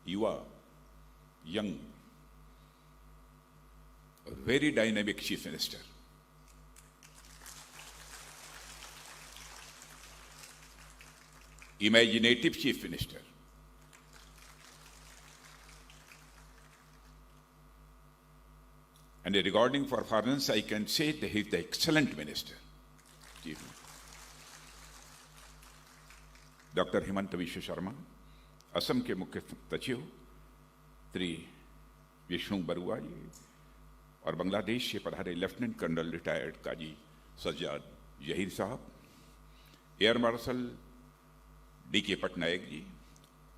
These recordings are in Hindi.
युवा, young, a very dynamic Chief Minister. Imaginative Chief Minister. And regarding performance, I can say that he is the excellent minister. Doctor Hemant विश्व शर्मा, असम के मुख्य सचिव श्री विष्णु बरुआ जी, और बांग्लादेश से पधारे लेफ्टिनेंट कर्नल रिटायर्ड काजी सज्जाद जहीर साहब, air marshal DK. Patnaik ji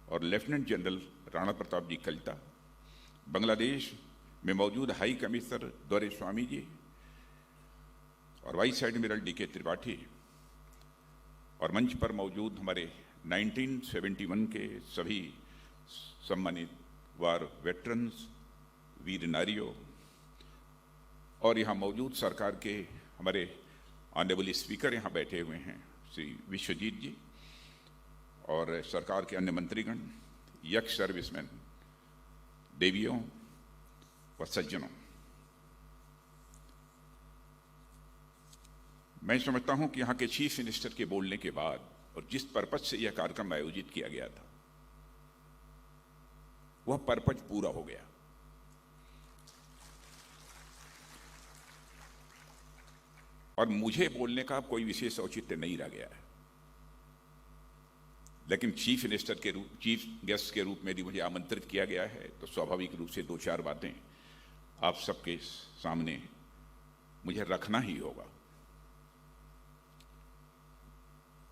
और लेफ्टिनेंट जनरल राणा प्रताप जी कलिता, बांग्लादेश में मौजूद हाई कमिश्नर दौरेस्वामी जी और वाइस एडमिरल डी.के. त्रिपाठी, और मंच पर मौजूद हमारे 1971 के सभी सम्मानित वार वेटरन्स, वीर नारियों, और यहाँ मौजूद सरकार के हमारे ऑनरेबल स्पीकर यहाँ बैठे हुए हैं श्री विश्वजीत जी, और सरकार के अन्य मंत्रीगण, यक्स सर्विसमैन, देवियों व सज्जनों, मैं समझता हूं कि यहाँ के चीफ मिनिस्टर के बोलने के बाद और जिस पर्पज से यह कार्यक्रम आयोजित किया गया था, वह पर्पज पूरा हो गया। और मुझे बोलने का कोई विशेष औचित्य नहीं रह गया है, लेकिन चीफ मिनिस्टर के रूप, चीफ गेस्ट के रूप में भी मुझे आमंत्रित किया गया है, तो स्वाभाविक रूप से दो चार बातें आप सबके सामने मुझे रखना ही होगा।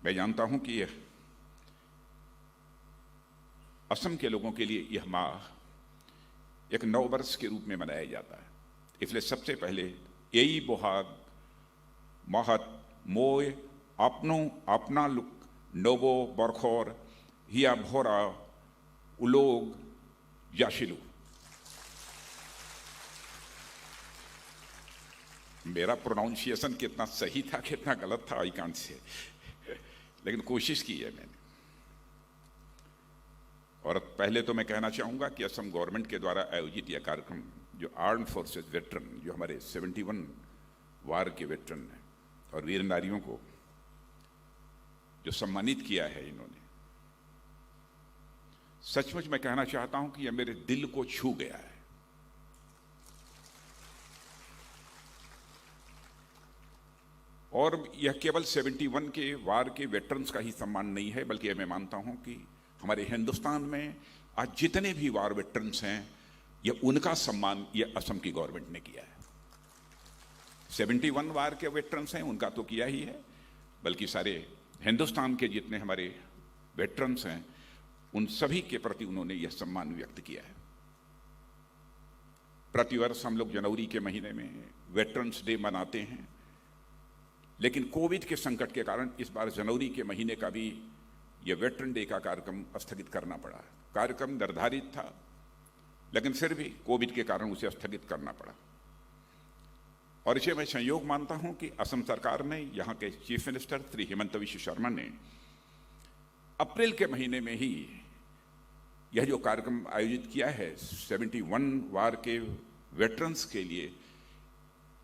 मैं जानता हूं कि यह असम के लोगों के लिए यह माह एक नव वर्ष के रूप में मनाया जाता है, इसलिए सबसे पहले यही बोहाग महत मोय अपनो अपना लुक नोबो बरखोर हिया भोरा उलोग जाशिलू। मेरा प्रोनाउंसिएशन कितना सही था कितना गलत था आई कांट से, लेकिन कोशिश की है मैंने। और पहले तो मैं कहना चाहूंगा कि असम गवर्नमेंट के द्वारा आयोजित यह कार्यक्रम, जो आर्म्ड फोर्सेस वेटरन, जो हमारे 71 वार के वेटरन हैं और वीर नारियों को जो सम्मानित किया है इन्होंने, सचमुच मैं कहना चाहता हूं कि यह मेरे दिल को छू गया है। और यह केवल 71 के वार के वेटरन्स का ही सम्मान नहीं है, बल्कि मैं मानता हूं कि हमारे हिंदुस्तान में आज जितने भी वार वेटरन्स हैं, यह उनका सम्मान यह असम की गवर्नमेंट ने किया है। 71 वार के वेटरन्स हैं उनका तो किया ही है, बल्कि सारे हिंदुस्तान के जितने हमारे वेटरन्स हैं उन सभी के प्रति उन्होंने यह सम्मान व्यक्त किया है। प्रतिवर्ष हम लोग जनवरी के महीने में वेटरन्स डे मनाते हैं, लेकिन कोविड के संकट के कारण इस बार जनवरी के महीने का भी यह वेटरन डे का कार्यक्रम स्थगित करना पड़ा। कार्यक्रम निर्धारित था, लेकिन फिर भी कोविड के कारण उसे स्थगित करना पड़ा। और इसे मैं संयोग मानता हूं कि असम सरकार ने, यहाँ के चीफ मिनिस्टर श्री हेमंत विश्व शर्मा ने अप्रैल के महीने में ही यह जो कार्यक्रम आयोजित किया है 71 वार के वेटरन्स के लिए,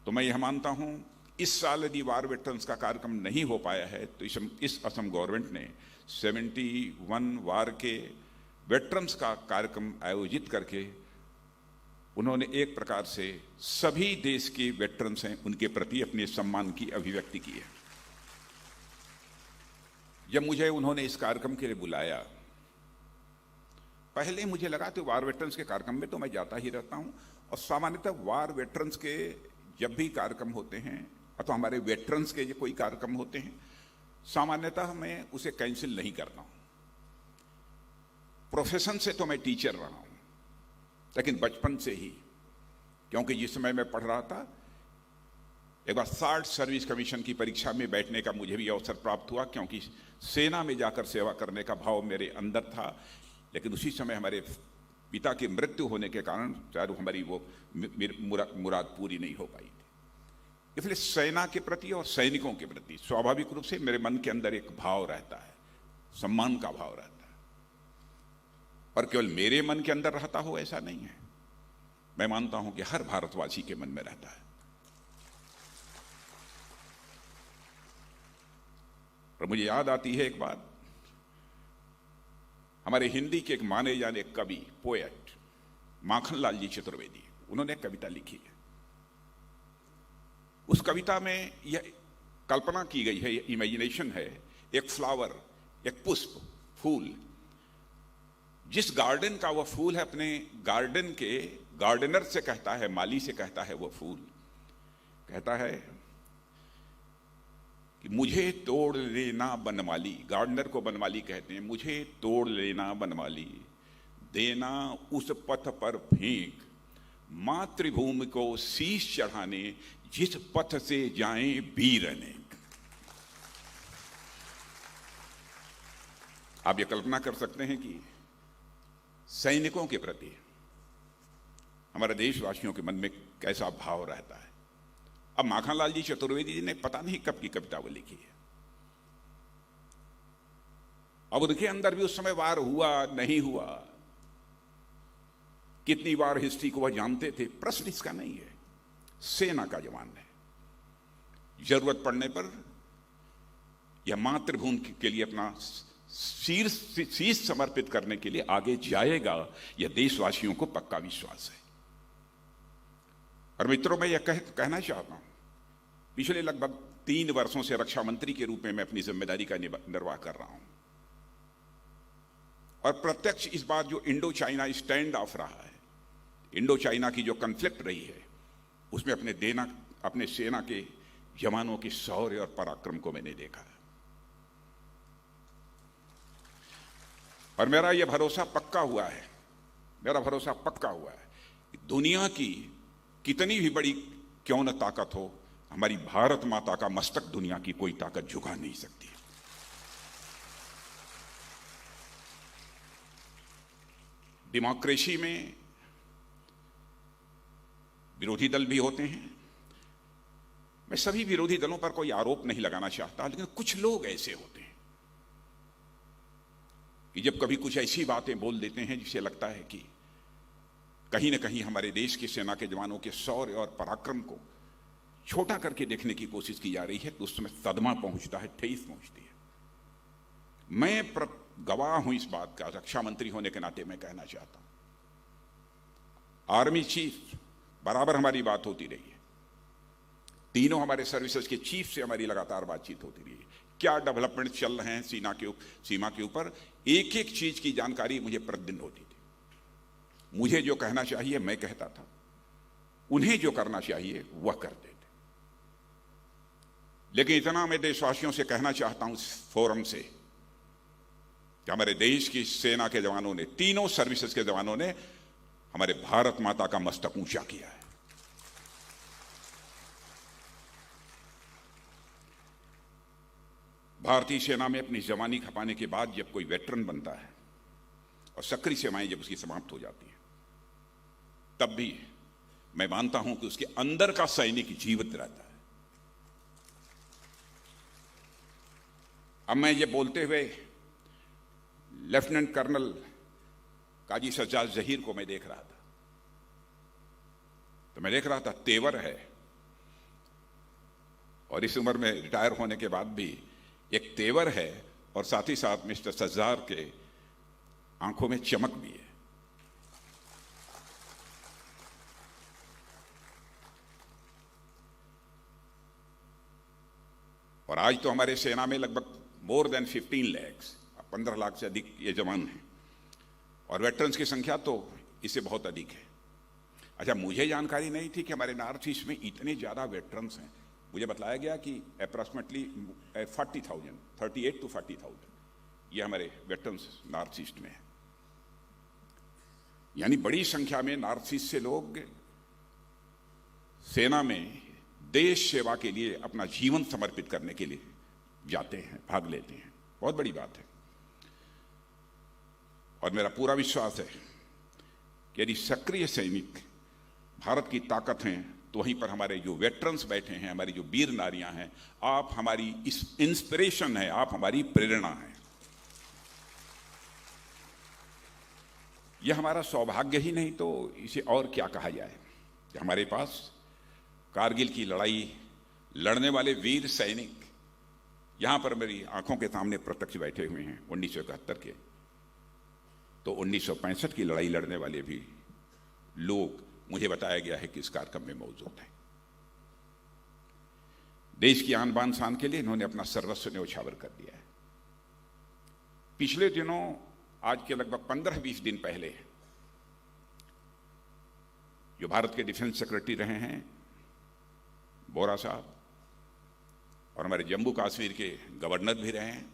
तो मैं यह मानता हूं इस साल यदि वार वेटरन्स का कार्यक्रम नहीं हो पाया है तो इस असम गवर्नमेंट ने 71 वार के वेटरन्स का कार्यक्रम आयोजित करके उन्होंने एक प्रकार से सभी देश के वेटरन्स हैं उनके प्रति अपने सम्मान की अभिव्यक्ति की है। जब मुझे उन्होंने इस कार्यक्रम के लिए बुलाया, पहले मुझे लगा तो वार वेटरन्स के कार्यक्रम में तो मैं जाता ही रहता हूं, और सामान्यतः वार वेटरन्स के जब भी कार्यक्रम होते हैं अथवा हमारे वेटरन्स के जो कोई कार्यक्रम होते हैं, सामान्यतः मैं उसे कैंसिल नहीं करता हूं। प्रोफेशन से तो मैं टीचर रहा हूं, लेकिन बचपन से ही, क्योंकि जिस समय मैं पढ़ रहा था एक बार 60 सर्विस कमीशन की परीक्षा में बैठने का मुझे भी अवसर प्राप्त हुआ, क्योंकि सेना में जाकर सेवा करने का भाव मेरे अंदर था। लेकिन उसी समय हमारे पिता की मृत्यु होने के कारण शायद हमारी वो मुराद पूरी नहीं हो पाई थी। इसलिए सेना के प्रति और सैनिकों के प्रति स्वाभाविक रूप से मेरे मन के अंदर एक भाव रहता है, सम्मान का भाव रहता है। और केवल मेरे मन के अंदर रहता हो ऐसा नहीं है। मैं मानता हूं कि हर भारतवासी के मन में रहता है। और मुझे याद आती है एक बात, हमारे हिंदी के एक माने जाने कवि, पोएट माखनलाल जी चतुर्वेदी, उन्होंने एक कविता लिखी है। उस कविता में यह कल्पना की गई है, यह इमेजिनेशन है, एक फ्लावर, एक पुष्प, फूल, जिस गार्डन का वह फूल है अपने गार्डन के गार्डनर से कहता है, माली से कहता है, वह फूल कहता है कि मुझे तोड़ लेना बनमाली, गार्डनर को बनमाली कहते हैं, मुझे तोड़ लेना बनमाली, देना उस पथ पर फेंक, मातृभूमि को शीश चढ़ाने जिस पथ से जाएं वीर अनेक। आप ये कल्पना कर सकते हैं कि सैनिकों के प्रति हमारे देशवासियों के मन में कैसा भाव रहता है। अब माखनलाल जी चतुर्वेदी जी ने पता नहीं कब की कविता वो लिखी है। अब उनके अंदर भी उस समय वार हुआ नहीं हुआ, कितनी बार हिस्ट्री को वह जानते थे, प्रश्न इसका नहीं है। सेना का जवान है, जरूरत पड़ने पर यह मातृभूमि के लिए अपना शीश समर्पित करने के लिए आगे जाएगा, यह देशवासियों को पक्का विश्वास है। और मित्रों, मैं यह कहना चाहता हूं, पिछले लगभग 3 वर्षों से रक्षा मंत्री के रूप में मैं अपनी जिम्मेदारी का निर्वाह कर रहा हूं, और प्रत्यक्ष इस बार जो इंडो चाइना स्टैंड ऑफ रहा है, इंडो चाइना की जो कॉन्फ्लिक्ट रही है, उसमें अपने सेना के जवानों के शौर्य और पराक्रम को मैंने देखा है। और मेरा यह भरोसा पक्का हुआ है, कि दुनिया की कितनी भी बड़ी क्यों न ताकत हो, हमारी भारत माता का मस्तक दुनिया की कोई ताकत झुका नहीं सकती। डेमोक्रेसी में विरोधी दल भी होते हैं। मैं सभी विरोधी दलों पर कोई आरोप नहीं लगाना चाहता, लेकिन कुछ लोग ऐसे होते हैं कि जब कभी कुछ ऐसी बातें बोल देते हैं जिससे लगता है कि कहीं ना कहीं हमारे देश की सेना के जवानों के शौर्य और पराक्रम को छोटा करके देखने की कोशिश की जा रही है, तो उसमें सदमा पहुंचता है, ठेस पहुंचती है। मैं गवाह हूं इस बात का, रक्षा मंत्री होने के नाते मैं कहना चाहता हूं। आर्मी चीफ बराबर हमारी बात होती रही है, तीनों हमारे सर्विसेज के चीफ से हमारी लगातार बातचीत होती रही है। क्या डेवलपमेंट चल रहे हैं सीमा के ऊपर, एक एक चीज की जानकारी मुझे प्रतिदिन होती थी। मुझे जो कहना चाहिए मैं कहता था, उन्हें जो करना चाहिए वह करते थे। लेकिन इतना मैं देशवासियों से कहना चाहता हूं इस फोरम से, कि हमारे देश की सेना के जवानों ने, तीनों सर्विसेज के जवानों ने हमारे भारत माता का मस्तक ऊंचा किया है। भारतीय सेना में अपनी जवानी खपाने के बाद जब कोई वेटरन बनता है और सक्रिय सेवाएं जब उसकी समाप्त हो जाती हैं, तब भी मैं मानता हूं कि उसके अंदर का सैनिक जीवित रहता है। अब मैं ये बोलते हुए लेफ्टिनेंट कर्नल काजी सज्जाद जहीर को मैं देख रहा था, तो मैं देख रहा था तेवर है, और इस उम्र में रिटायर होने के बाद भी एक तेवर है, और साथ ही साथ मिस्टर सज्जाद के आंखों में चमक भी है। और आज तो हमारे सेना में लगभग मोर देन 15 लाख, 15 लाख से अधिक ये जवान हैं, और वेटरन्स की संख्या तो इससे बहुत अधिक है। अच्छा, मुझे जानकारी नहीं थी कि हमारे नॉर्थ ईस्ट में इतने ज़्यादा वेटरन्स हैं। मुझे बताया गया कि अप्रॉक्सीमेटली 40,000, 38 to 40,000 ये हमारे वेटरन्स नॉर्थ ईस्ट में है। यानी बड़ी संख्या में नॉर्थ ईस्ट से लोग सेना में देश सेवा के लिए अपना जीवन समर्पित करने के लिए जाते हैं, भाग लेते हैं। बहुत बड़ी बात है, और मेरा पूरा विश्वास है कि यदि सक्रिय सैनिक भारत की ताकत हैं, तो वहीं पर हमारे जो वेटरन्स बैठे हैं, हमारी जो वीर नारियां हैं, आप हमारी इंस्पिरेशन है, आप हमारी प्रेरणा है। यह हमारा सौभाग्य ही नहीं तो इसे और क्या कहा जाए कि हमारे पास कारगिल की लड़ाई लड़ने वाले वीर सैनिक यहां पर मेरी आंखों के सामने प्रत्यक्ष बैठे हुए हैं 1971 के। तो 1965 की लड़ाई लड़ने वाले भी लोग मुझे बताया गया है कि इस कार्यक्रम में मौजूद है। देश की आन बान शान के लिए इन्होंने अपना सर्वस्व न्यौछावर कर दिया है। पिछले दिनों, आज के लगभग 15-20 दिन पहले, जो भारत के डिफेंस सेक्रेटरी रहे हैं बोरा साहब और हमारे जम्मू कश्मीर के गवर्नर भी रहे हैं,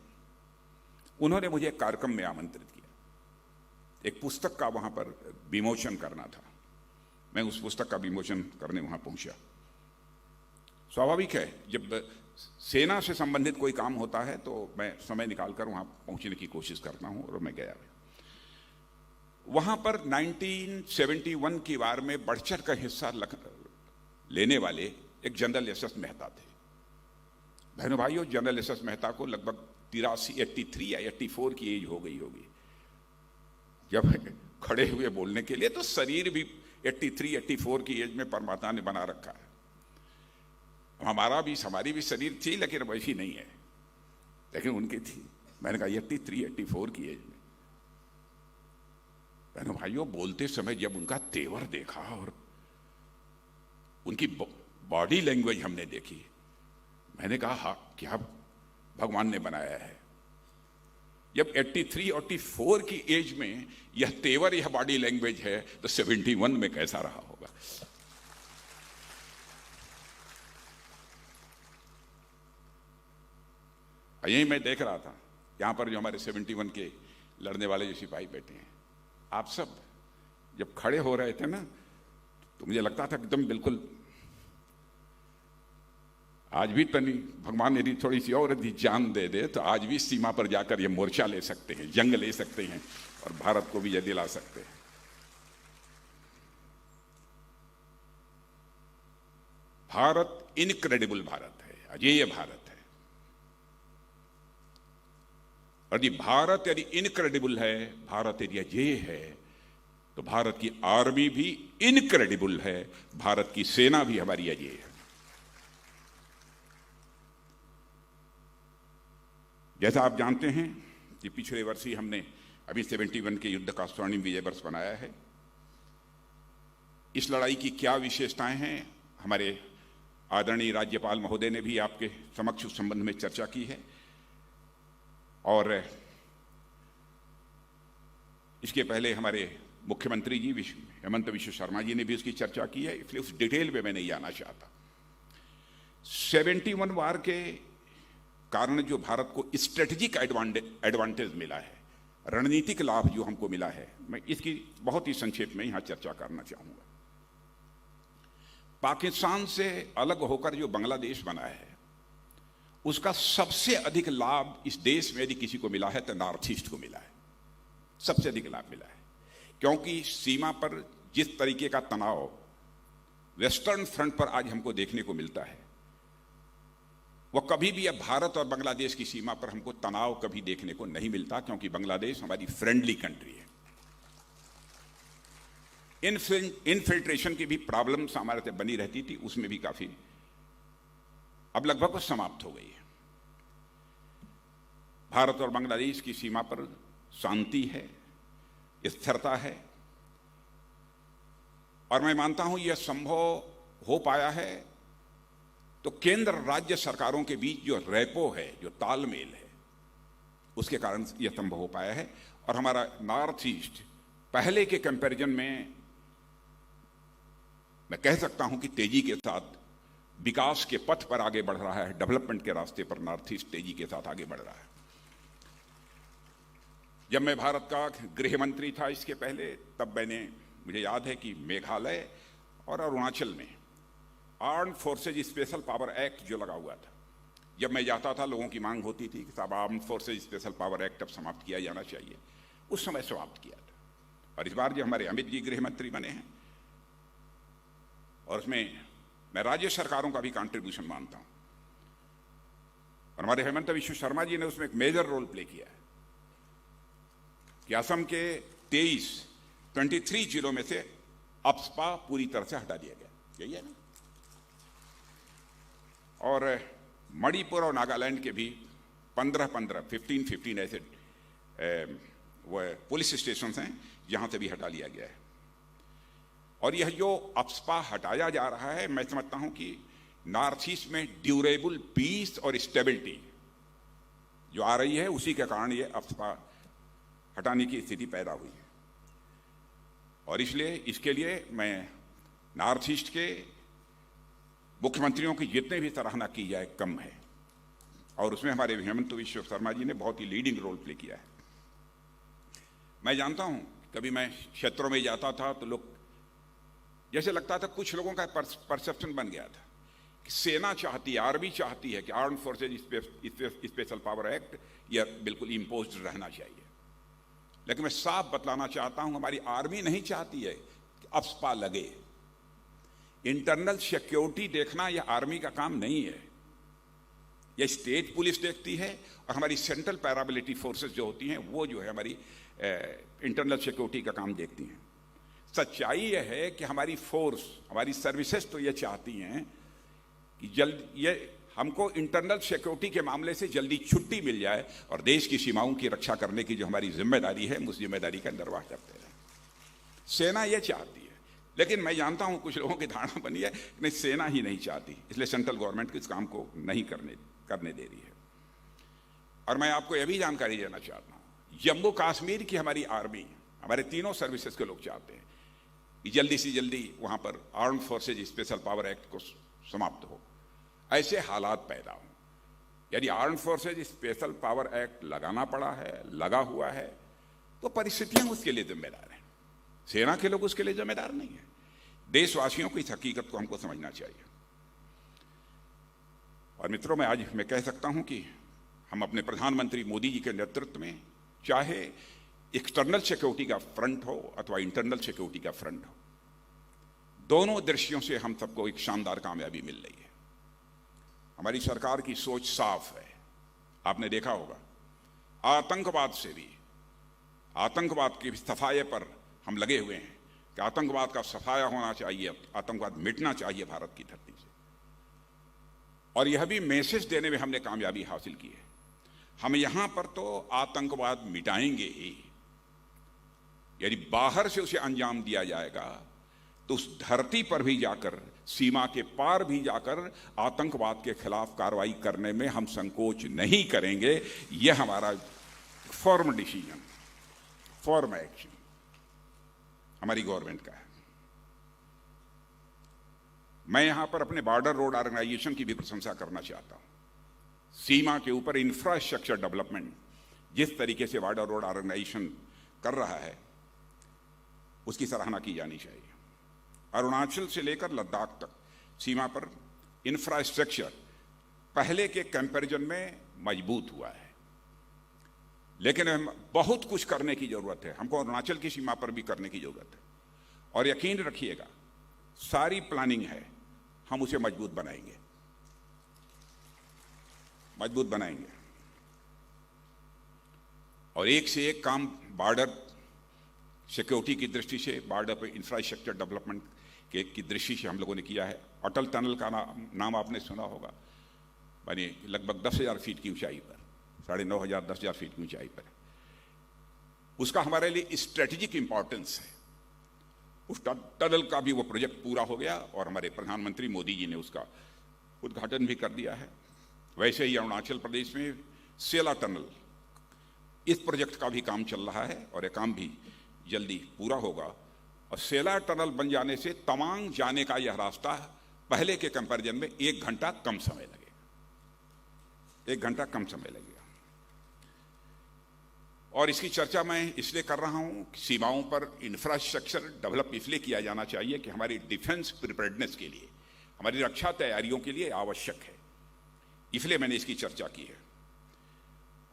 उन्होंने मुझे एक कार्यक्रम में आमंत्रित किया। एक पुस्तक का वहां पर विमोचन करना था। मैं उस पुस्तक का विमोचन करने वहां पहुंचा। स्वाभाविक है, जब सेना से संबंधित कोई काम होता है तो मैं समय निकालकर वहां पहुंचने की कोशिश करता हूं, और मैं गया। वहां पर 1971 की वार में बढ़ चढ़ कर हिस्सा लेने वाले एक जनरल एस.एस. मेहता थे। बहनों भाइयों, जनरल एस.एस. मेहता को लगभग 83 या 84 की एज हो गई होगी। जब खड़े हुए बोलने के लिए तो शरीर भी 83-84 की एज में परमात्मा ने बना रखा है। हमारी भी शरीर थी, लेकिन वैसी नहीं है, लेकिन उनकी थी। मैंने कहा 83-84 की एज में। बहनों भाइयों, बोलते समय जब उनका तेवर देखा और उनकी बॉडी लैंग्वेज हमने देखी, मैंने कहा हाँ, क्या भगवान ने बनाया है। जब 83-84 की एज में यह तेवर, यह बॉडी लैंग्वेज है, तो 71 में कैसा रहा होगा। यही मैं देख रहा था, यहां पर जो हमारे 71 के लड़ने वाले जो सिपाही बैठे हैं, आप सब जब खड़े हो रहे थे ना, तो मुझे लगता था एकदम बिल्कुल आज भी तनी भगवान यदि थोड़ी सी और यदि जान दे दे तो आज भी सीमा पर जाकर ये मोर्चा ले सकते हैं, जंग ले सकते हैं और भारत को भी ये दिला सकते हैं। भारत इनक्रेडिबल भारत है, अजेय भारत है। और भारत यदि इनक्रेडिबल है, भारत यदि अजेय है, तो भारत की आर्मी भी इनक्रेडिबल है, भारत की सेना भी हमारी अजेय है। जैसा आप जानते हैं कि पिछले वर्ष ही हमने अभी 71 के युद्ध का स्वर्णिम विजय वर्ष बनाया है। इस लड़ाई की क्या विशेषताएं हैं, हमारे आदरणीय राज्यपाल महोदय ने भी आपके समक्ष उस संबंध में चर्चा की है, और इसके पहले हमारे मुख्यमंत्री जी हेमंत विश्व शर्मा जी ने भी उसकी चर्चा की है, इसलिए उस डिटेल में मैं नहीं आना चाहता। 71 वार के कारण जो भारत को स्ट्रेटेजिक एडवांटेज मिला है, रणनीतिक लाभ जो हमको मिला है, मैं इसकी बहुत ही संक्षेप में यहां चर्चा करना चाहूंगा। पाकिस्तान से अलग होकर जो बांग्लादेश बना है, उसका सबसे अधिक लाभ इस देश में यदि किसी को मिला है तो नॉर्थ ईस्ट को मिला है। सबसे अधिक लाभ मिला है, क्योंकि सीमा पर जिस तरीके का तनाव वेस्टर्न फ्रंट पर आज हमको देखने को मिलता है, वह कभी भी अब भारत और बांग्लादेश की सीमा पर हमको तनाव कभी देखने को नहीं मिलता, क्योंकि बांग्लादेश हमारी फ्रेंडली कंट्री है। इनफिल्ट्रेशन की भी प्रॉब्लम्स हमारे से बनी रहती थी, उसमें भी काफी अब लगभग समाप्त हो गई है। भारत और बांग्लादेश की सीमा पर शांति है, स्थिरता है, और मैं मानता हूं यह संभव हो पाया है तो केंद्र राज्य सरकारों के बीच जो रेपो है, जो तालमेल है, उसके कारण यह संभव हो पाया है। और हमारा नॉर्थ ईस्ट पहले के कंपैरिजन में मैं कह सकता हूं कि तेजी के साथ विकास के पथ पर आगे बढ़ रहा है, डेवलपमेंट के रास्ते पर नॉर्थ ईस्ट तेजी के साथ आगे बढ़ रहा है। जब मैं भारत का गृह मंत्री था इसके पहले, तब मुझे याद है कि मेघालय और अरुणाचल में armed forces special power act जो लगा हुआ था, जब मैं जाता था लोगों की मांग होती थी कि साहब armed forces special power act अब समाप्त किया जाना चाहिए। उस समय समाप्त किया था, और इस बार जो हमारे अमित जी गृह मंत्री बने हैं, और उसमें मैं राज्य सरकारों का भी कंट्रीब्यूशन मानता हूं, और हमारे हेमंत विश्व शर्मा जी ने उसमें एक मेजर रोल प्ले किया है कि असम के 23 23 जिलों में से अफस्पा पूरी तरह से हटा दिया गया, यही है ना। और मणिपुर और नागालैंड के भी 15 ऐसे वो पुलिस स्टेशन हैं जहां से भी हटा लिया गया है। और यह जो अफस्पा हटाया जा रहा है, मैं समझता हूं कि नॉर्थ ईस्ट में ड्यूरेबल पीस और स्टेबिलिटी जो आ रही है, उसी के कारण ये अफस्पा हटाने की स्थिति पैदा हुई है। और इसलिए इसके लिए मैं नॉर्थ ईस्ट के मुख्यमंत्रियों की जितने भी सराहना की जाए कम है, और उसमें हमारे हेमंत विश्व शर्मा जी ने बहुत ही लीडिंग रोल प्ले किया है। मैं जानता हूं, कभी मैं क्षेत्रों में जाता था तो लोग जैसे लगता था, कुछ लोगों का परसेप्शन बन गया था कि सेना चाहती है, आर्मी चाहती है कि arm forces special power act यह बिल्कुल इम्पोज्ड रहना चाहिए। लेकिन मैं साफ बतलाना चाहता हूं, हमारी आर्मी नहीं चाहती है कि अफस्पा लगे। इंटरनल सिक्योरिटी देखना यह आर्मी का काम नहीं है, यह स्टेट पुलिस देखती है, और हमारी सेंट्रल पैरामिलिट्री फोर्सेस जो होती हैं वो जो है हमारी इंटरनल सिक्योरिटी का काम देखती हैं। सच्चाई यह है कि हमारी फोर्स, हमारी सर्विसेज तो ये चाहती हैं कि ये हमको इंटरनल सिक्योरिटी के मामले से जल्दी छुट्टी मिल जाए और देश की सीमाओं की रक्षा करने की जो हमारी जिम्मेदारी है, उस जिम्मेदारी का निर्वाह करते रहें। सेना ये चाहती है, लेकिन मैं जानता हूं कुछ लोगों की धारणा बनी है नहीं, सेना ही नहीं चाहती, इसलिए सेंट्रल गवर्नमेंट इस काम को नहीं करने दे रही है। और मैं आपको यह भी जानकारी देना चाहता हूं, जम्मू कश्मीर की हमारी आर्मी, हमारे तीनों सर्विसेज के लोग चाहते हैं कि जल्दी से जल्दी वहां पर arm forces special power act को समाप्त हो, ऐसे हालात पैदा हो। यदि arm forces special power act लगाना पड़ा है, लगा हुआ है, तो परिस्थितियां उसके लिए जिम्मेदार हैं, सेना के लोग उसके लिए जिम्मेदार नहीं है। देशवासियों को इस हकीकत को हमको समझना चाहिए। और मित्रों, मैं कह सकता हूं कि हम अपने प्रधानमंत्री मोदी जी के नेतृत्व में, चाहे एक्सटर्नल सिक्योरिटी का फ्रंट हो अथवा इंटरनल सिक्योरिटी का फ्रंट हो, दोनों दृष्टियों से हम सबको एक शानदार कामयाबी मिल रही है। हमारी सरकार की सोच साफ है। आपने देखा होगा, आतंकवाद से भी, आतंकवाद की सफाये पर हम लगे हुए हैं कि आतंकवाद का सफाया होना चाहिए, आतंकवाद मिटना चाहिए भारत की धरती से। और यह भी मैसेज देने में हमने कामयाबी हासिल की है। हम यहां पर तो आतंकवाद मिटाएंगे ही, यदि बाहर से उसे अंजाम दिया जाएगा तो उस धरती पर भी जाकर, सीमा के पार भी जाकर आतंकवाद के खिलाफ कार्रवाई करने में हम संकोच नहीं करेंगे। यह हमारा फॉर्म डिसीजन, फॉर्म एक्शन हमारी गवर्नमेंट का है। मैं यहां पर अपने बॉर्डर रोड ऑर्गेनाइजेशन की भी प्रशंसा करना चाहता हूं। सीमा के ऊपर इंफ्रास्ट्रक्चर डेवलपमेंट जिस तरीके से बॉर्डर रोड ऑर्गेनाइजेशन कर रहा है, उसकी सराहना की जानी चाहिए। अरुणाचल से लेकर लद्दाख तक सीमा पर इंफ्रास्ट्रक्चर पहले के कंपैरिजन में मजबूत हुआ है, लेकिन बहुत कुछ करने की जरूरत है। हमको अरुणाचल की सीमा पर भी करने की जरूरत है। और यकीन रखिएगा, सारी प्लानिंग है, हम उसे मजबूत बनाएंगे, मजबूत बनाएंगे। और एक से एक काम बॉर्डर सिक्योरिटी की दृष्टि से, बॉर्डर पर इंफ्रास्ट्रक्चर डेवलपमेंट की दृष्टि से हम लोगों ने किया है। अटल टनल का नाम आपने सुना होगा, यानी लगभग 10,000 फीट की ऊंचाई पर, 9,500 10,000 फीट की ऊंचाई पर। उसका हमारे लिए स्ट्रेटेजिक इंपॉर्टेंस है। उस टनल का भी वो प्रोजेक्ट पूरा हो गया और हमारे प्रधानमंत्री मोदी जी ने उसका उद्घाटन भी कर दिया है। वैसे ही अरुणाचल प्रदेश में सेला टनल, इस प्रोजेक्ट का भी काम चल रहा है और यह काम भी जल्दी पूरा होगा। और सेला टनल बन जाने से तवांग जाने का यह रास्ता पहले के कंपैरिजन में 1 घंटा कम समय लगेगा, 1 घंटा कम समय लगेगा। और इसकी चर्चा मैं इसलिए कर रहा हूं कि सीमाओं पर इंफ्रास्ट्रक्चर डेवलप इसलिए किया जाना चाहिए कि हमारी डिफेंस प्रिपेयर्डनेस के लिए, हमारी रक्षा तैयारियों के लिए आवश्यक है, इसलिए मैंने इसकी चर्चा की है।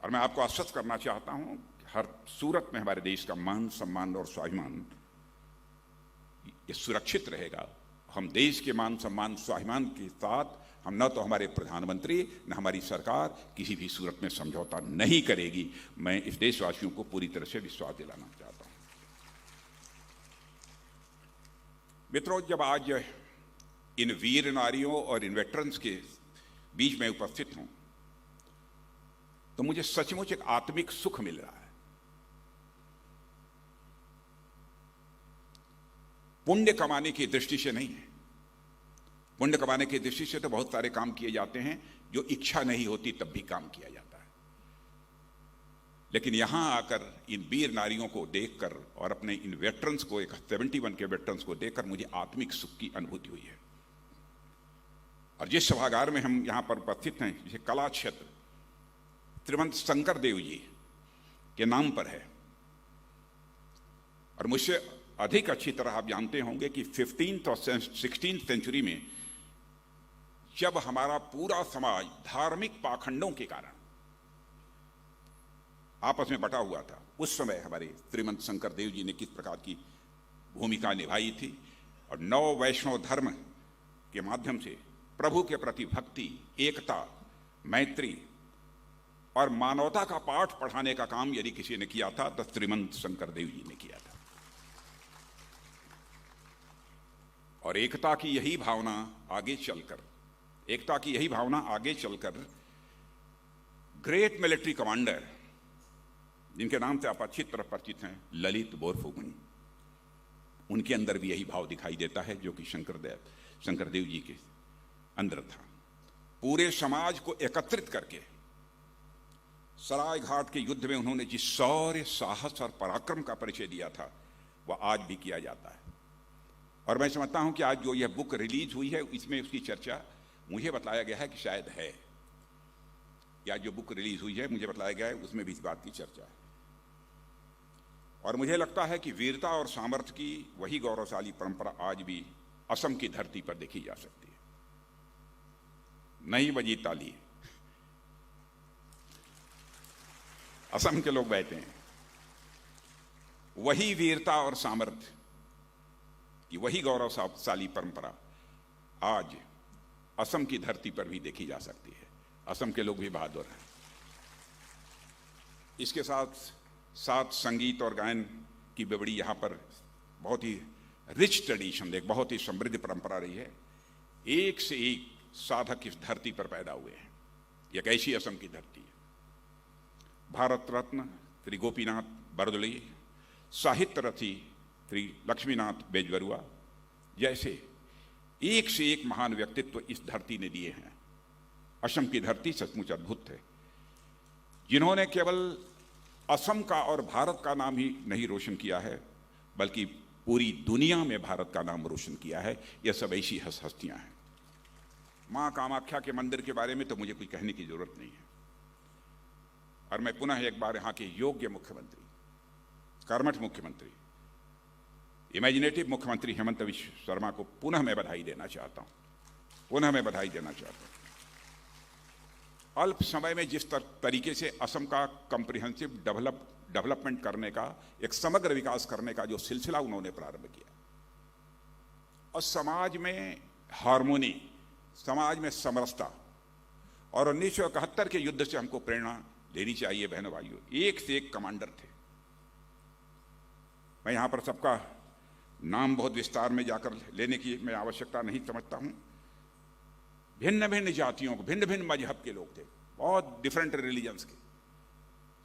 और मैं आपको आश्वस्त करना चाहता हूं कि हर सूरत में हमारे देश का मान, सम्मान और स्वाभिमान ये सुरक्षित रहेगा। हम देश के मान, सम्मान, स्वाभिमान के साथ हम न तो हमारे प्रधानमंत्री न हमारी सरकार किसी भी सूरत में समझौता नहीं करेगी। मैं इस देशवासियों को पूरी तरह से विश्वास दिलाना चाहता हूं। मित्रों, जब आज इन वीर नारियों और इन वेटरन्स के बीच में उपस्थित हूं तो मुझे सचमुच एक आत्मिक सुख मिल रहा है। पुण्य कमाने की दृष्टि से नहीं है। पुण्य कमाने की दृष्टि से तो बहुत सारे काम किए जाते हैं, जो इच्छा नहीं होती तब भी काम किया जाता है। लेकिन यहां आकर इन वीर नारियों को देखकर और अपने इन वेटरन्स को, एक 71 के वेटरन्स को देखकर मुझे आत्मिक सुख की अनुभूति हुई है। और जिस सभागार में हम यहां पर उपस्थित हैं, जिसे कला क्षेत्र श्रीमंत शंकर देव जी के नाम पर है, और मुझसे अधिक अच्छी तरह आप जानते होंगे कि 15th और 16th सेंचुरी में जब हमारा पूरा समाज धार्मिक पाखंडों के कारण आपस में बटा हुआ था, उस समय हमारे श्रीमंत शंकर देव जी ने किस प्रकार की भूमिका निभाई थी और नव वैष्णव धर्म के माध्यम से प्रभु के प्रति भक्ति, एकता, मैत्री और मानवता का पाठ पढ़ाने का काम यदि किसी ने किया था तो श्रीमंत शंकर देव जी ने किया था। और एकता की यही भावना आगे चलकर ग्रेट मिलिट्री कमांडर, जिनके नाम से आप अच्छी तरह परिचित हैं, ललित बोरफुकन, उनके अंदर भी यही भाव दिखाई देता है जो कि शंकर देव जी के अंदर था। पूरे समाज को एकत्रित करके सराय घाट के युद्ध में उन्होंने जिस शौर्य, साहस और पराक्रम का परिचय दिया था वह आज भी किया जाता है। और मैं समझता हूं कि आज जो यह बुक रिलीज हुई है इसमें उसकी चर्चा मुझे बताया गया है कि शायद है, या जो बुक रिलीज हुई है मुझे बताया गया है उसमें भी इस बात की चर्चा है। और मुझे लगता है कि वीरता और सामर्थ्य की वही गौरवशाली परंपरा आज भी असम की धरती पर देखी जा सकती है। नहीं बजी ताली, असम के लोग बैठे हैं, वही वीरता और सामर्थ्य की वही गौरवशाली परंपरा आज असम की धरती पर भी देखी जा सकती है। असम के लोग भी बहादुर हैं। इसके साथ साथ संगीत और गायन की बेबड़ी यहाँ पर बहुत ही रिच ट्रेडिशन, एक बहुत ही समृद्ध परंपरा रही है। एक से एक साधक इस धरती पर पैदा हुए हैं। एक ऐसी असम की धरती है। भारत रत्न श्री गोपीनाथ बरदोली, साहित्य रथी श्री लक्ष्मीनाथ बेजबरुआ जैसे एक से एक महान व्यक्तित्व इस धरती ने दिए हैं। असम की धरती सचमुच अद्भुत है, जिन्होंने केवल असम का और भारत का नाम ही नहीं रोशन किया है, बल्कि पूरी दुनिया में भारत का नाम रोशन किया है। यह सब ऐसी हस्तियां हैं। मां कामाख्या के मंदिर के बारे में तो मुझे कुछ कहने की जरूरत नहीं है। और मैं पुनः एक बार यहाँ के योग्य मुख्यमंत्री, कर्मठ मुख्यमंत्री, इमेजिनेटिव मुख्यमंत्री हेमंत विश्व शर्मा को पुनः मैं बधाई देना चाहता हूं। अल्प समय में जिस तरीके से असम का कॉम्प्रिहेंसिव डेवलपमेंट करने का, एक समग्र विकास करने का जो सिलसिला उन्होंने प्रारंभ किया, और समाज में हार्मोनी, समाज में समरसता, और 1971 के युद्ध से हमको प्रेरणा लेनी चाहिए। बहनों भाइयों, एक से एक कमांडर थे। मैं यहां पर सबका नाम बहुत विस्तार में जाकर लेने की मैं आवश्यकता नहीं समझता हूं। भिन्न भिन्न जातियों को, भिन्न भिन्न मजहब के लोग थे, बहुत डिफरेंट रिलीजन्स के,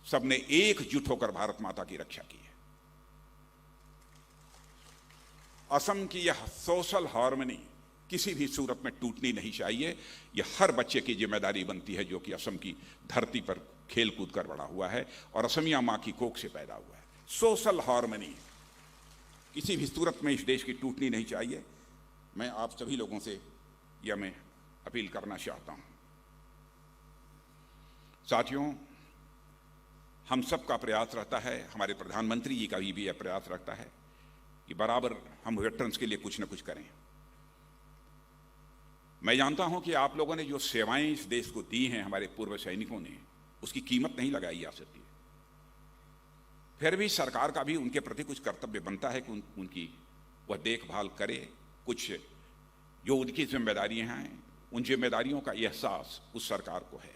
सबने एकजुट होकर भारत माता की रक्षा की है। असम की यह सोशल हार्मनी किसी भी सूरत में टूटनी नहीं चाहिए। यह हर बच्चे की जिम्मेदारी बनती है जो कि असम की धरती पर खेल कूद कर बड़ा हुआ है और असमिया मां की कोख से पैदा हुआ है। सोशल हार्मनी किसी भी सूरत में इस देश की टूटनी नहीं चाहिए। मैं आप सभी लोगों से यह मैं अपील करना चाहता हूं। साथियों, हम सबका प्रयास रहता है, हमारे प्रधानमंत्री जी का भी यह प्रयास रहता है कि बराबर हम वेटरन्स के लिए कुछ न कुछ करें। मैं जानता हूं कि आप लोगों ने जो सेवाएं इस देश को दी हैं, हमारे पूर्व सैनिकों ने, उसकी कीमत नहीं लगाई जा सकती। फिर भी सरकार का भी उनके प्रति कुछ कर्तव्य बनता है कि उनकी वह देखभाल करे। कुछ जो उनकी जिम्मेदारियां हैं, उन जिम्मेदारियों का एहसास उस सरकार को है।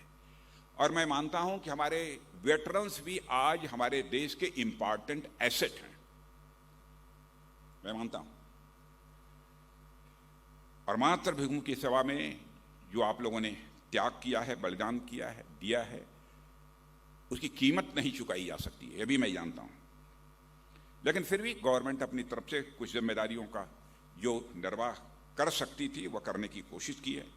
और मैं मानता हूं कि हमारे वेटरन्स भी आज हमारे देश के इंपॉर्टेंट एसेट हैं। मैं मानता हूं और मातृभूमि की सेवा में जो आप लोगों ने त्याग किया है, बलिदान किया है, दिया है, उसकी कीमत नहीं चुकाई जा सकती है, ये भी मैं जानता हूं। लेकिन फिर भी गवर्नमेंट अपनी तरफ से कुछ जिम्मेदारियों का जो निर्वाह कर सकती थी वह करने की कोशिश की है।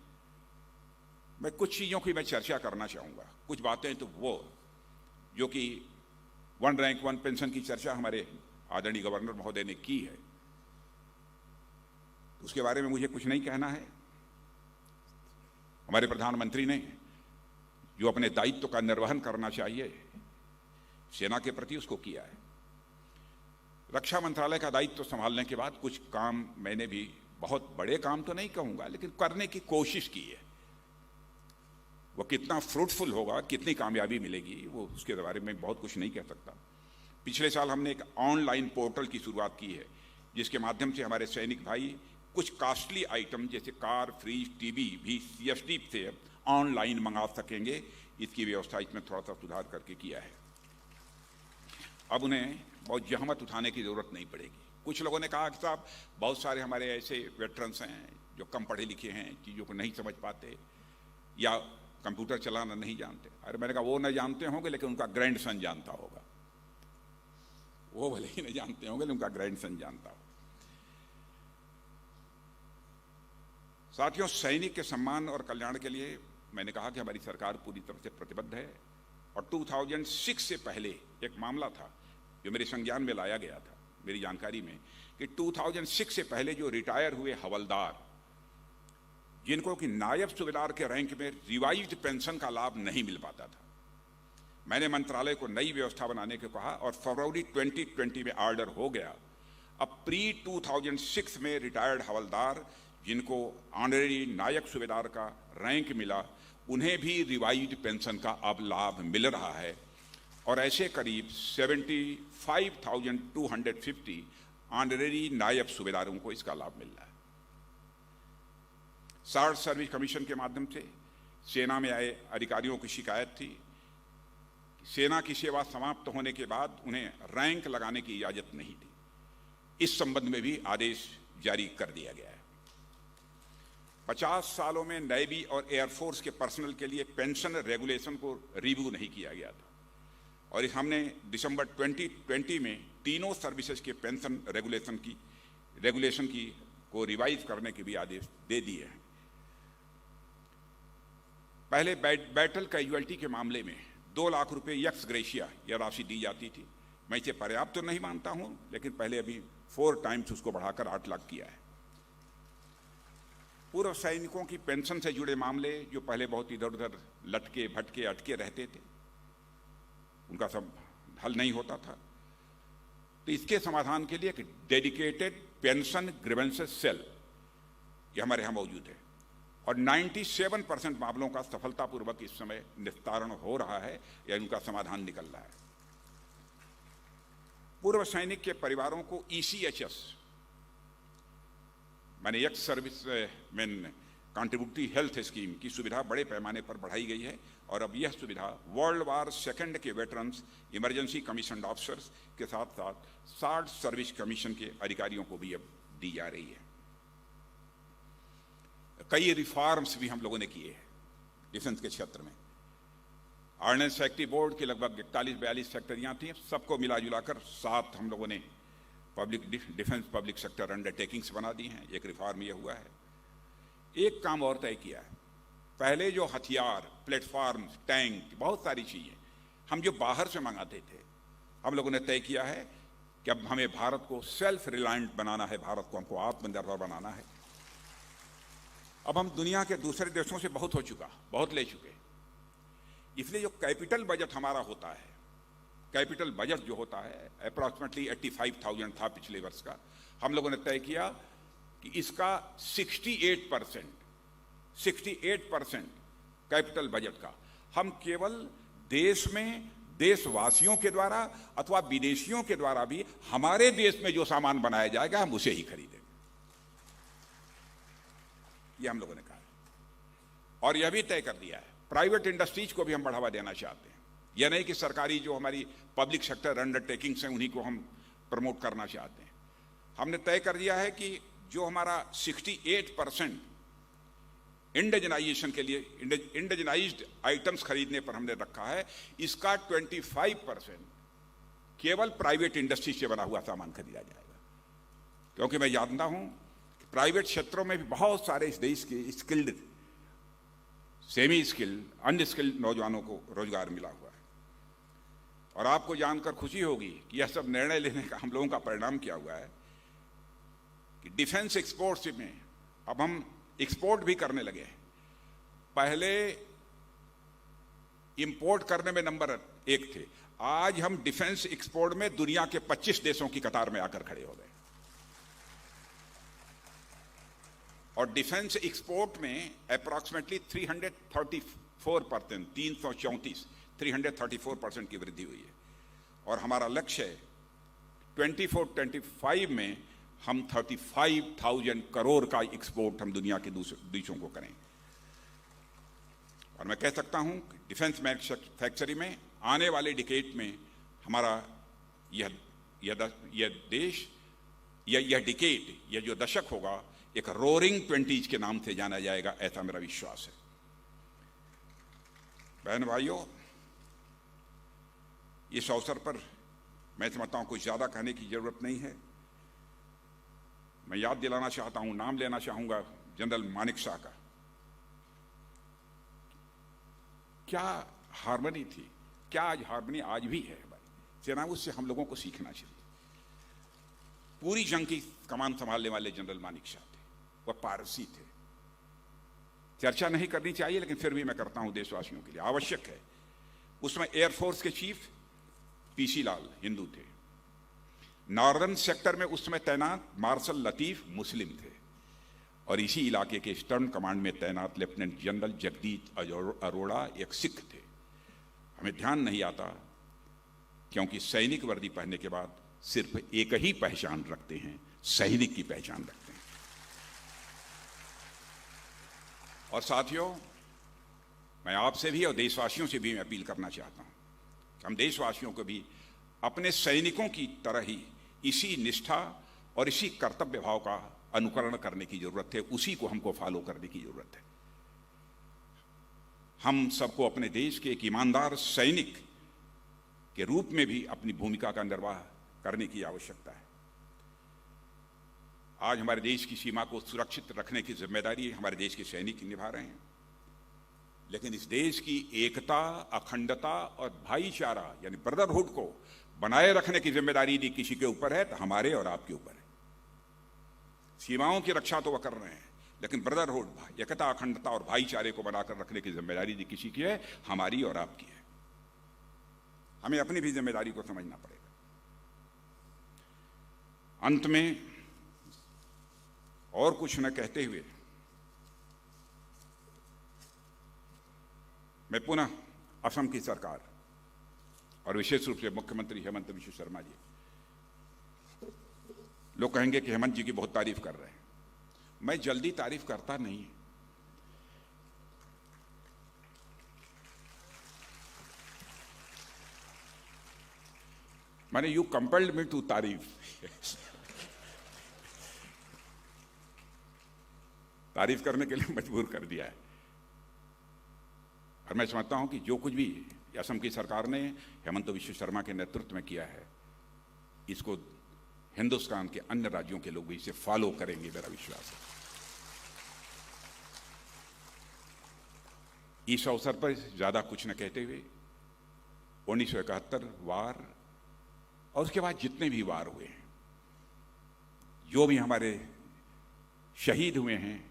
मैं कुछ चीज़ों की मैं चर्चा करना चाहूँगा, कुछ बातें तो वो जो कि वन रैंक वन पेंशन की चर्चा हमारे आदरणीय गवर्नर महोदय ने की है, उसके बारे में मुझे कुछ नहीं कहना है। हमारे प्रधानमंत्री ने जो अपने दायित्व का निर्वहन करना चाहिए सेना के प्रति उसको किया है। रक्षा मंत्रालय का दायित्व संभालने के बाद कुछ काम मैंने भी, बहुत बड़े काम तो नहीं कहूंगा, लेकिन करने की कोशिश की है। वो कितना फ्रूटफुल होगा, कितनी कामयाबी मिलेगी, वो उसके बारे में बहुत कुछ नहीं कह सकता। पिछले साल हमने एक ऑनलाइन पोर्टल की शुरुआत की है जिसके माध्यम से हमारे सैनिक भाई कुछ कॉस्टली आइटम जैसे कार, फ्रिज, टीवी भी CSD से ऑनलाइन मंगा सकेंगे। इसकी व्यवस्था इसमें थोड़ा सा सुधार करके किया है। अब उन्हें बहुत जहमत उठाने की जरूरत नहीं पड़ेगी। कुछ लोगों ने कहा कि साहब बहुत सारे हमारे ऐसे वेटरन्स हैं जो कम पढ़े लिखे हैं, चीज़ों को नहीं समझ पाते या कंप्यूटर चलाना नहीं जानते। अरे मैंने कहा वो न जानते होंगे लेकिन उनका ग्रैंडसन जानता होगा। वो भले ही नहीं जानते होंगे लेकिन उनका ग्रैंडसन जानता होगा। साथियों, सैनिक के सम्मान और कल्याण के लिए मैंने कहा कि हमारी सरकार पूरी तरह से प्रतिबद्ध है। और 2006 से पहले एक मामला था जो मेरे संज्ञान में लाया गया था, मेरी जानकारी में, कि 2006 से पहले जो रिटायर हुए हवलदार जिनको कि नायब सूबेदार के रैंक में रिवाइज्ड पेंशन का लाभ नहीं मिल पाता था, मैंने मंत्रालय को नई व्यवस्था बनाने को कहा और फरवरी 2020 में ऑर्डर हो गया। अब प्री 2006 में रिटायर्ड हवलदार जिनको ऑनरेरी नायक सूबेदार का रैंक मिला, उन्हें भी रिवाइज्ड पेंशन का अब लाभ मिल रहा है। और ऐसे करीब 75,250 ऑनरेरी नायब सूबेदारों को इसका लाभ मिल रहा है। शार्ट सर्विस कमीशन के माध्यम से सेना में आए अधिकारियों की शिकायत थी, सेना की सेवा समाप्त होने के बाद उन्हें रैंक लगाने की इजाजत नहीं थी। इस संबंध में भी आदेश जारी कर दिया गया है। 50 सालों में नेवी और एयरफोर्स के पर्सनल के लिए पेंशन रेगुलेशन को रिव्यू नहीं किया गया था और हमने दिसंबर 2020 में तीनों सर्विसेज के पेंशन रेगुलेशन को रिवाइज करने के भी आदेश दे दिए हैं। पहले बैटल कैजुअल्टी के मामले में 2 लाख रुपए एक्स ग्रेशिया यह राशि दी जाती थी। मैं इसे पर्याप्त तो नहीं मानता हूं, लेकिन पहले अभी 4 टाइम्स उसको बढ़ाकर 8 लाख किया है। पूर्व सैनिकों की पेंशन से जुड़े मामले जो पहले बहुत इधर उधर लटके भटके अटके रहते थे, उनका सब हल नहीं होता था, तो इसके समाधान के लिए एक डेडिकेटेड पेंशन ग्रीवेंसेस सेल ये हमारे यहाँ मौजूद है और 97% मामलों का सफलतापूर्वक इस समय निस्तारण हो रहा है या उनका समाधान निकल रहा है। पूर्व सैनिक के परिवारों को ECHS माने ex service man contributory health scheme की सुविधा बड़े पैमाने पर बढ़ाई गई है और अब यह सुविधा वर्ल्ड वार सेकंड के वेटरन्स, इमरजेंसी कमीशन ऑफिसर्स के साथ साथ शार्ट सर्विस कमीशन के अधिकारियों को भी अब दी जा रही है। कई रिफॉर्म्स भी हम लोगों ने किए हैं डिफेंस के क्षेत्र में। ऑर्डिनेंस सेक्रेटरी बोर्ड के लगभग 41-42 सेक्टरियां थी, सबको मिला जुलाकर 7 हम लोगों ने डिफेंस पब्लिक सेक्टर अंडरटेकिंग्स बना दी हैं। एक रिफॉर्म यह हुआ है। एक काम और तय किया है, पहले जो हथियार, प्लेटफॉर्म, टैंक, बहुत सारी चीजें हम जो बाहर से मंगाते थे, हम लोगों ने तय किया है कि अब हमें भारत को सेल्फ रिलायंट बनाना है, भारत को हमको आत्मनिर्भर बनाना है। अब हम दुनिया के दूसरे देशों से बहुत हो चुका, बहुत ले चुके, इसलिए जो कैपिटल बजट हमारा होता है, कैपिटल बजट जो होता है अप्रॉक्सीमेटली 85,000 था पिछले वर्ष का, हम लोगों ने तय किया कि इसका 68% कैपिटल बजट का हम केवल देश में देशवासियों के द्वारा अथवा विदेशियों के द्वारा भी हमारे देश में जो सामान बनाया जाएगा हम उसे ही खरीदेंगे, ये हम लोगों ने कहा। और यह भी तय कर दिया है प्राइवेट इंडस्ट्रीज को भी हम बढ़ावा देना चाहते हैं। यह नहीं कि सरकारी जो हमारी पब्लिक सेक्टर अंडरटेकिंग्स हैं उन्हीं को हम प्रमोट करना चाहते हैं। हमने तय कर दिया है कि जो हमारा 68% इंडिजनाइजेशन के लिए इंडिजनाइज्ड आइटम्स खरीदने पर हमने रखा है, इसका 25% केवल प्राइवेट इंडस्ट्री से बना हुआ सामान खरीदा जाएगा। क्योंकि मैं जानता हूं कि प्राइवेट क्षेत्रों में भी बहुत सारे इस देश के स्किल्ड, सेमी स्किल्ड, अनस्किल्ड नौजवानों को रोजगार मिला हुआ है। और आपको जानकर खुशी होगी कि यह सब निर्णय लेने का हम लोगों का परिणाम क्या हुआ है कि डिफेंस एक्सपोर्ट्स में अब हम एक्सपोर्ट भी करने लगे हैं। पहले इंपोर्ट करने में नंबर 1 थे, आज हम डिफेंस एक्सपोर्ट में दुनिया के 25 देशों की कतार में आकर खड़े हो गए। और डिफेंस एक्सपोर्ट में अप्रॉक्सीमेटली 334% की वृद्धि हुई है। और हमारा लक्ष्य है 24-25 में हम 35,000 करोड़ का एक्सपोर्ट हम दुनिया के देशों को करें। और मैं कह सकता हूं कि डिफेंस मैन्युफैक्चरिंग में आने वाले डिकेड में हमारा यह देश, यह डिकेड, यह जो दशक होगा, एक रोरिंग 20s के नाम से जाना जाएगा, ऐसा मेरा विश्वास है। बहन भाइयों, इस अवसर पर मैं समझता हूं कुछ ज्यादा कहने की जरूरत नहीं है। मैं याद दिलाना चाहता हूं, नाम लेना चाहूंगा जनरल मानेकशॉ का। क्या हार्मनी थी, क्या आज हार्मनी आज भी है हमारी सेना, उससे हम लोगों को सीखना चाहिए। पूरी जंग की कमान संभालने वाले जनरल मानेकशॉ थे, वह पारसी थे। चर्चा नहीं करनी चाहिए लेकिन फिर भी मैं करता हूं, देशवासियों के लिए आवश्यक है। उसमें एयरफोर्स के चीफ पीसी लाल हिंदू थे। नॉर्दर्न सेक्टर में उस समय तैनात मार्शल लतीफ मुस्लिम थे। और इसी इलाके के ईस्टर्न कमांड में तैनात लेफ्टिनेंट जनरल जगदीश अरोड़ा एक सिख थे। हमें ध्यान नहीं आता क्योंकि सैनिक वर्दी पहनने के बाद सिर्फ एक ही पहचान रखते हैं, सैनिक की पहचान रखते हैं। और साथियों, मैं आपसे भी और देशवासियों से भी मैं अपील करना चाहता हूं कि हम देशवासियों को भी अपने सैनिकों की तरह ही इसी निष्ठा और इसी कर्तव्य भाव का अनुकरण करने की जरूरत है, उसी को हमको फॉलो करने की जरूरत है। हम सबको अपने देश के एक ईमानदार सैनिक के रूप में भी अपनी भूमिका का निर्वाह करने की आवश्यकता है। आज हमारे देश की सीमा को सुरक्षित रखने की जिम्मेदारी हमारे देश के सैनिक निभा रहे हैं, लेकिन इस देश की एकता, अखंडता और भाईचारा यानी ब्रदरहुड को बनाए रखने की जिम्मेदारी यदि किसी के ऊपर है तो हमारे और आपके ऊपर है। सीमाओं की रक्षा तो वह कर रहे हैं, लेकिन ब्रदरहुड, एकता, अखंडता और भाईचारे को बनाकर रखने की जिम्मेदारी यदि किसी की है, हमारी और आपकी है। हमें अपनी भी जिम्मेदारी को समझना पड़ेगा। अंत में और कुछ न कहते हुए मैं पुनः असम की सरकार और विशेष रूप से मुख्यमंत्री हेमंत बिश्व शर्मा जी, लोग कहेंगे कि हेमंत जी की बहुत तारीफ कर रहे हैं। मैं जल्दी तारीफ करता नहीं। मैंने यू कंपेल्ड मी टू तारीफ तारीफ करने के लिए मजबूर कर दिया है। और मैं समझता हूं कि जो कुछ भी असम की सरकार ने हेमंत बिश्व शर्मा के नेतृत्व में किया है, इसको हिंदुस्तान के अन्य राज्यों के लोग भी इसे फॉलो करेंगे, मेरा विश्वास है। इस अवसर पर ज्यादा कुछ न कहते हुए 1971 वार और उसके बाद जितने भी वार हुए हैं, जो भी हमारे शहीद हुए हैं,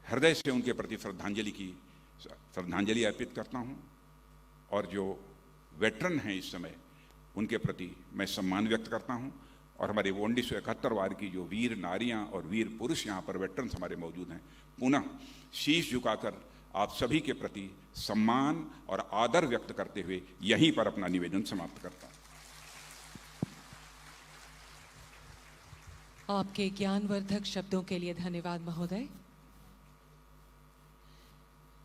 हृदय से उनके प्रति श्रद्धांजलि अर्पित करता हूं। और जो वेटरन हैं इस समय, उनके प्रति मैं सम्मान व्यक्त करता हूं। और हमारे 1971 वार की जो वीर नारियां और वीर पुरुष यहाँ पर वेटरन्स हमारे मौजूद हैं, पुनः शीश झुकाकर आप सभी के प्रति सम्मान और आदर व्यक्त करते हुए यहीं पर अपना निवेदन समाप्त करता हूं। आपके ज्ञानवर्धक शब्दों के लिए धन्यवाद महोदय।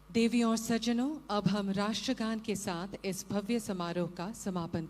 देवियों और सज्जनों, अब हम राष्ट्रगान के साथ इस भव्य समारोह का समापन